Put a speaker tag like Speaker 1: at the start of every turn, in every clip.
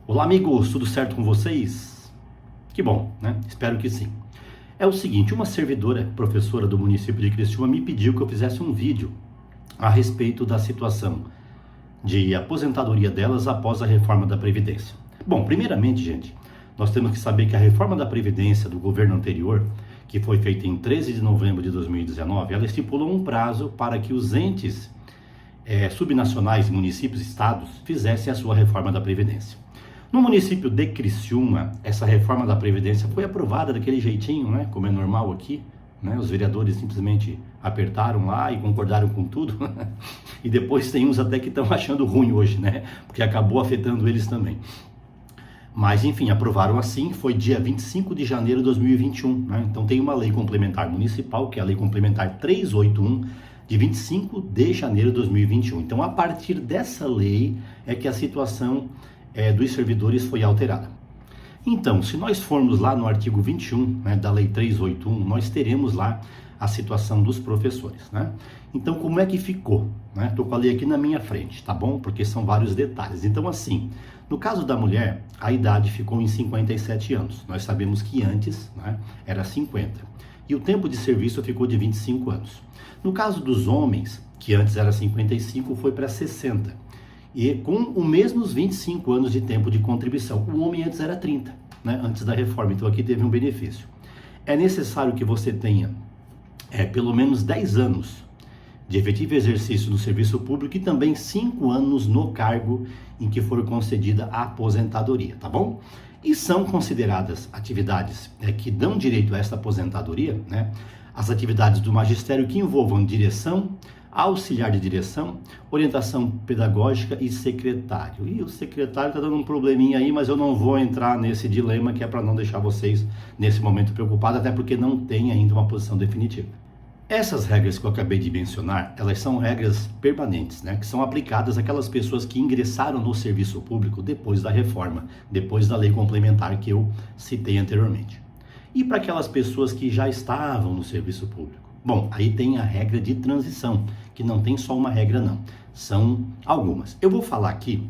Speaker 1: Olá, amigos, tudo certo com vocês? Que bom, né? Espero que sim. É o seguinte, uma servidora, professora do município de Criciúma, me pediu que eu fizesse um vídeo a respeito da situação de aposentadoria delas após a reforma da Previdência. Bom, primeiramente, gente, nós temos que saber que a reforma da Previdência do governo anterior, que foi feita em 13 de novembro de 2019, ela estipulou um prazo para que os entes subnacionais, municípios e estados fizessem a sua reforma da Previdência. No município de Criciúma, essa reforma da Previdência foi aprovada daquele jeitinho, né? Como é normal aqui, né? Os vereadores simplesmente apertaram lá e concordaram com tudo. E depois tem uns até que estão achando ruim hoje, né? Porque acabou afetando eles também. Mas enfim, aprovaram assim, foi dia 25 de janeiro de 2021, né? Então tem uma lei complementar municipal, que é a Lei Complementar 381, de 25 de janeiro de 2021. Então a partir dessa lei é que a situação dos servidores foi alterada. Então, se nós formos lá no artigo 21, né, da Lei 381, nós teremos lá a situação dos professores, né? Então, como é que ficou? Estou com a lei aqui na minha frente, tá bom? Porque são vários detalhes. Então, assim, no caso da mulher, a idade ficou em 57 anos. Nós sabemos que antes, né, era 50. E o tempo de serviço ficou de 25 anos. No caso dos homens, que antes era 55, foi para 60. E com os mesmos 25 anos de tempo de contribuição. O homem antes era 30, né? Antes da reforma, então aqui teve um benefício. É necessário que você tenha pelo menos 10 anos de efetivo exercício no serviço público e também 5 anos no cargo em que for concedida a aposentadoria, tá bom? E são consideradas atividades que dão direito a esta aposentadoria, né? As atividades do magistério que envolvam direção, auxiliar de direção, orientação pedagógica e secretário. E o secretário está dando um probleminha aí, mas eu não vou entrar nesse dilema, que é para não deixar vocês nesse momento preocupados, até porque não tem ainda uma posição definitiva. Essas regras que eu acabei de mencionar, elas são regras permanentes, né? Que são aplicadas àquelas pessoas que ingressaram no serviço público depois da reforma, depois da lei complementar que eu citei anteriormente. E para aquelas pessoas que já estavam no serviço público? Bom, aí tem a regra de transição, que não tem só uma regra não, são algumas. Eu vou falar aqui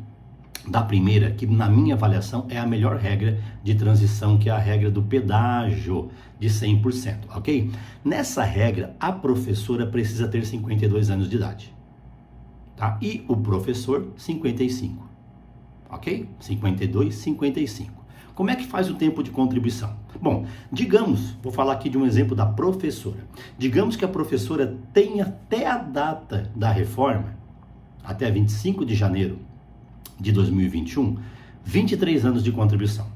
Speaker 1: da primeira, que na minha avaliação é a melhor regra de transição, que é a regra do pedágio de 100%, ok? Nessa regra, a professora precisa ter 52 anos de idade, tá? E o professor, 55, ok? 52, 55. Como é que faz o tempo de contribuição? Bom, digamos, vou falar aqui de um exemplo da professora. Digamos que a professora tem até a data da reforma, até 25 de janeiro de 2021, 23 anos de contribuição.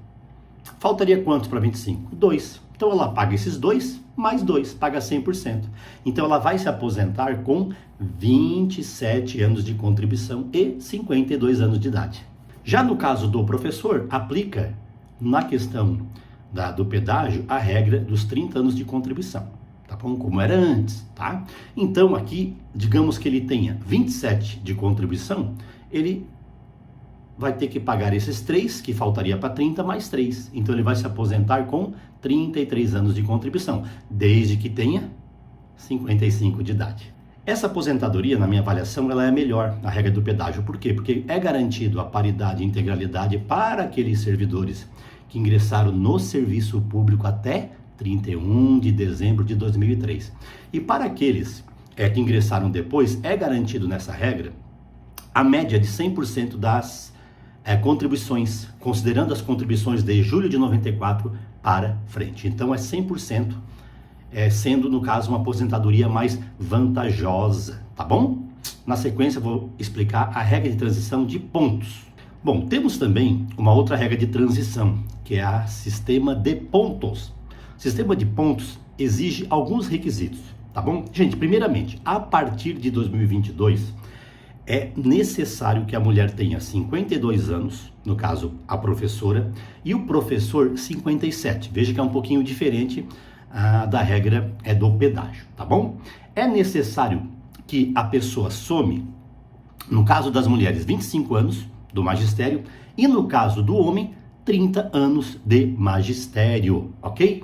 Speaker 1: Faltaria quantos para 25? 2. Então ela paga esses 2 mais 2, paga 100%. Então ela vai se aposentar com 27 anos de contribuição e 52 anos de idade. Já no caso do professor, aplica na questão do pedágio a regra dos 30 anos de contribuição, tá bom? Como era antes, tá? Então aqui, digamos que ele tenha 27 de contribuição, ele vai ter que pagar esses 3, que faltaria para 30, mais 3. Então ele vai se aposentar com 33 anos de contribuição, desde que tenha 55 de idade. Essa aposentadoria, na minha avaliação, ela é melhor, a regra do pedágio. Por quê? Porque é garantido a paridade e integralidade para aqueles servidores que ingressaram no serviço público até 31 de dezembro de 2003. E para aqueles que ingressaram depois, é garantido nessa regra a média de 100% das contribuições, considerando as contribuições de julho de 94 para frente. Então é 100%. Sendo, no caso, uma aposentadoria mais vantajosa, tá bom? Na sequência, eu vou explicar a regra de transição de pontos. Bom, temos também uma outra regra de transição, que é a sistema de pontos. O sistema de pontos exige alguns requisitos, tá bom? Gente, primeiramente, a partir de 2022, é necessário que a mulher tenha 52 anos, no caso, a professora, e o professor 57. Veja que é um pouquinho diferente da regra do pedágio, tá bom? É necessário que a pessoa some, no caso das mulheres, 25 anos do magistério e no caso do homem, 30 anos de magistério, ok?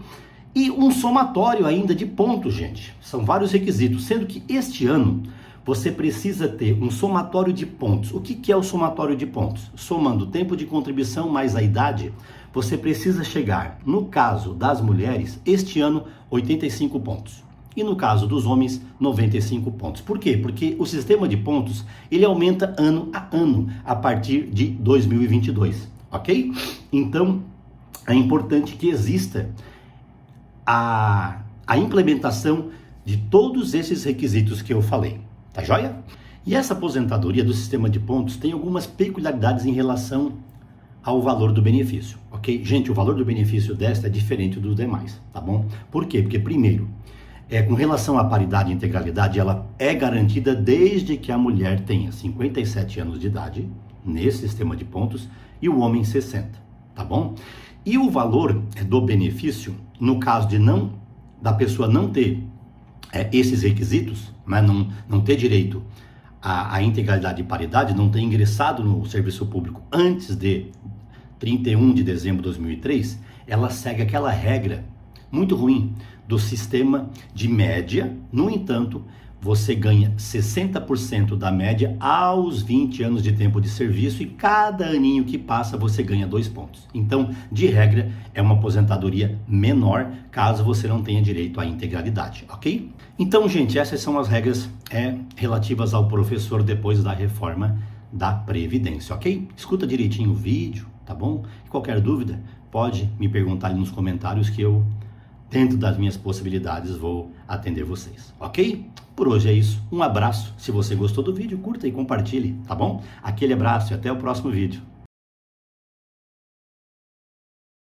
Speaker 1: E um somatório ainda de pontos, gente. São vários requisitos, sendo que este ano você precisa ter um somatório de pontos. O que é o somatório de pontos? Somando o tempo de contribuição mais a idade, você precisa chegar, no caso das mulheres, este ano, 85 pontos. E no caso dos homens, 95 pontos. Por quê? Porque o sistema de pontos, ele aumenta ano a ano, a partir de 2022, ok? Então, é importante que exista a implementação de todos esses requisitos que eu falei, tá joia? E essa aposentadoria do sistema de pontos tem algumas peculiaridades em relação ao valor do benefício, ok? Gente, o valor do benefício desta é diferente dos demais, tá bom? Por quê? Porque primeiro, com relação à paridade e integralidade, ela é garantida desde que a mulher tenha 57 anos de idade, nesse sistema de pontos, e o homem 60, tá bom? E o valor do benefício, no caso da pessoa não ter esses requisitos, mas não ter direito à integralidade e paridade, não ter ingressado no serviço público antes de 31 de dezembro de 2003, ela segue aquela regra muito ruim do sistema de média. No entanto, você ganha 60% da média aos 20 anos de tempo de serviço e cada aninho que passa você ganha 2 pontos. Então, de regra, é uma aposentadoria menor caso você não tenha direito à integralidade, ok? Então, gente, essas são as regras relativas ao professor depois da reforma da Previdência, ok? Escuta direitinho o vídeo, tá bom? Qualquer dúvida, pode me perguntar aí nos comentários que eu, dentro das minhas possibilidades, vou atender vocês, ok? Por hoje é isso, um abraço, se você gostou do vídeo, curta e compartilhe, tá bom? Aquele abraço e até o próximo vídeo.